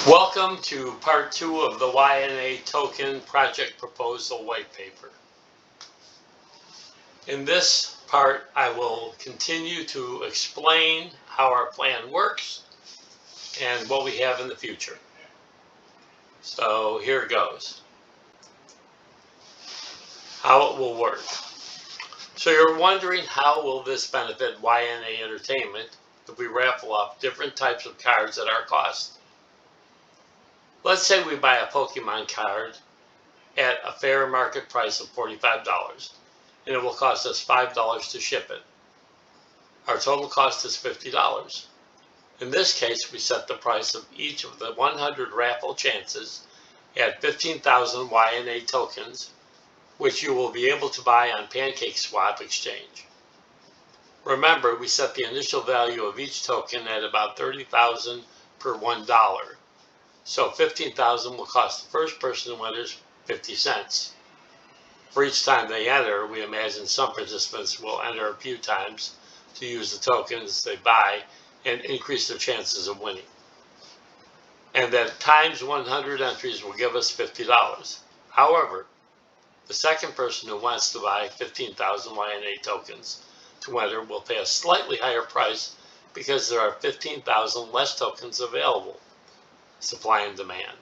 Welcome to part 2 of the YNA Token project proposal white paper. In this part, I will continue to explain how our plan works and what we have in the future. So here it goes. How it will work. So you're wondering, how will this benefit YNA Entertainment if we raffle off different types of cards at our cost? Let's say we buy a Pokemon card at a fair market price of $45, and it will cost us $5 to ship it. Our total cost is $50. In this case, we set the price of each of the 100 raffle chances at 15,000 YNA tokens, which you will be able to buy on PancakeSwap Exchange. Remember, we set the initial value of each token at about 30,000 per $1. So 15,000 will cost the first person who enters 50 cents. For each time they enter, we imagine some participants will enter a few times to use the tokens they buy and increase their chances of winning. And that times 100 entries will give us $50. However, the second person who wants to buy 15,000 YNA tokens to enter will pay a slightly higher price because there are 15,000 less tokens available. Supply and demand.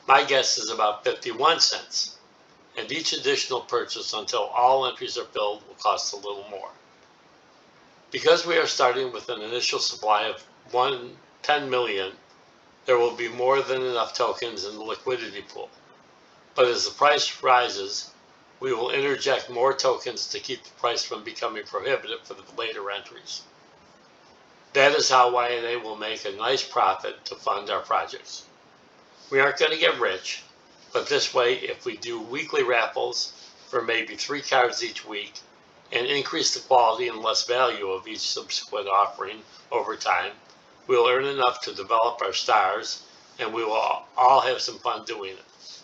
My guess is about 51 cents, and each additional purchase until all entries are filled will cost a little more. Because we are starting with an initial supply of 10 million, there will be more than enough tokens in the liquidity pool. But as the price rises, we will interject more tokens to keep the price from becoming prohibitive for the later entries. That is how YNA will make a nice profit to fund our projects. We aren't going to get rich, but this way, if we do weekly raffles for maybe 3 cards each week and increase the quality and less value of each subsequent offering over time, we'll earn enough to develop our stars, and we will all have some fun doing it.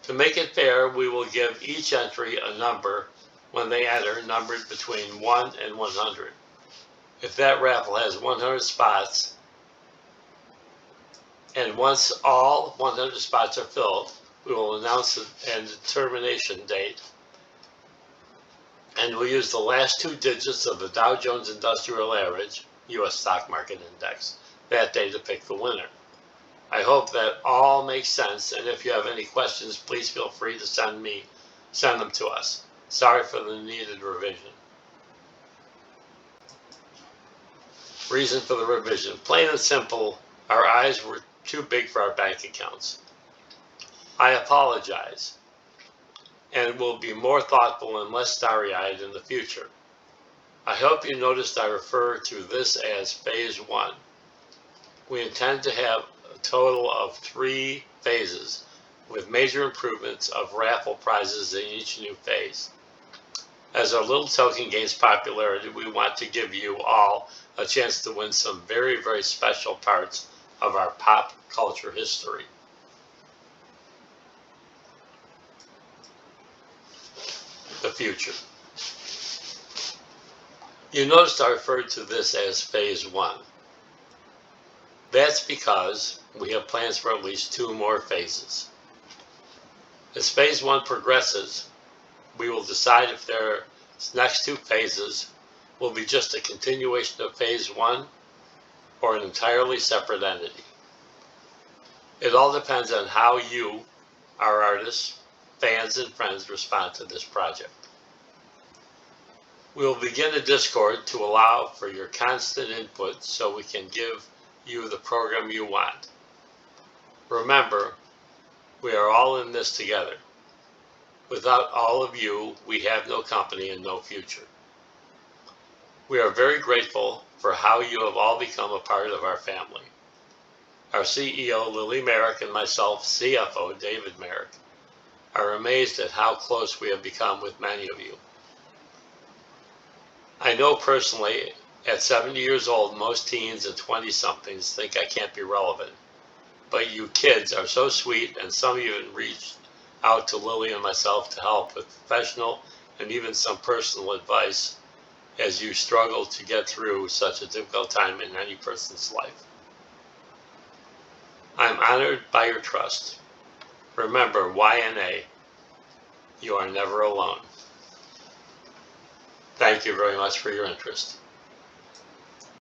To make it fair, we will give each entry a number when they enter, numbered between 1 and 100. If that raffle has 100 spots, and once all 100 spots are filled, we will announce a determination date, and we'll use the last 2 digits of the Dow Jones Industrial Average, U.S. Stock Market Index, that day to pick the winner. I hope that all makes sense, and if you have any questions, please feel free to send them to us. Sorry for the needed revision. Reason for the revision. Plain and simple, our eyes were too big for our bank accounts. I apologize, and will be more thoughtful and less starry-eyed in the future. I hope you noticed I refer to this as Phase 1. We intend to have a total of 3 phases, with major improvements of raffle prizes in each new phase. As our little token gains popularity, we want to give you all a chance to win some very, very special parts of our pop culture history. The future. You noticed I referred to this as Phase 1. That's because we have plans for at least 2 more phases. As Phase 1 progresses, we will decide if their next 2 phases will be just a continuation of Phase 1 or an entirely separate entity. It all depends on how you, our artists, fans, and friends respond to this project. We will begin a Discord to allow for your constant input so we can give you the program you want. Remember, we are all in this together. Without all of you, we have no company and no future. We are very grateful for how you have all become a part of our family. Our CEO, Lily Merrick, and myself, CFO, David Merrick, are amazed at how close we have become with many of you. I know personally, at 70 years old, most teens and 20-somethings think I can't be relevant. But you kids are so sweet, and some of you even reached out to Lily and myself to help with professional and even some personal advice as you struggle to get through such a difficult time in any person's life. honored by your trust. Remember, YNA, you are never alone. Thank you very much for your interest.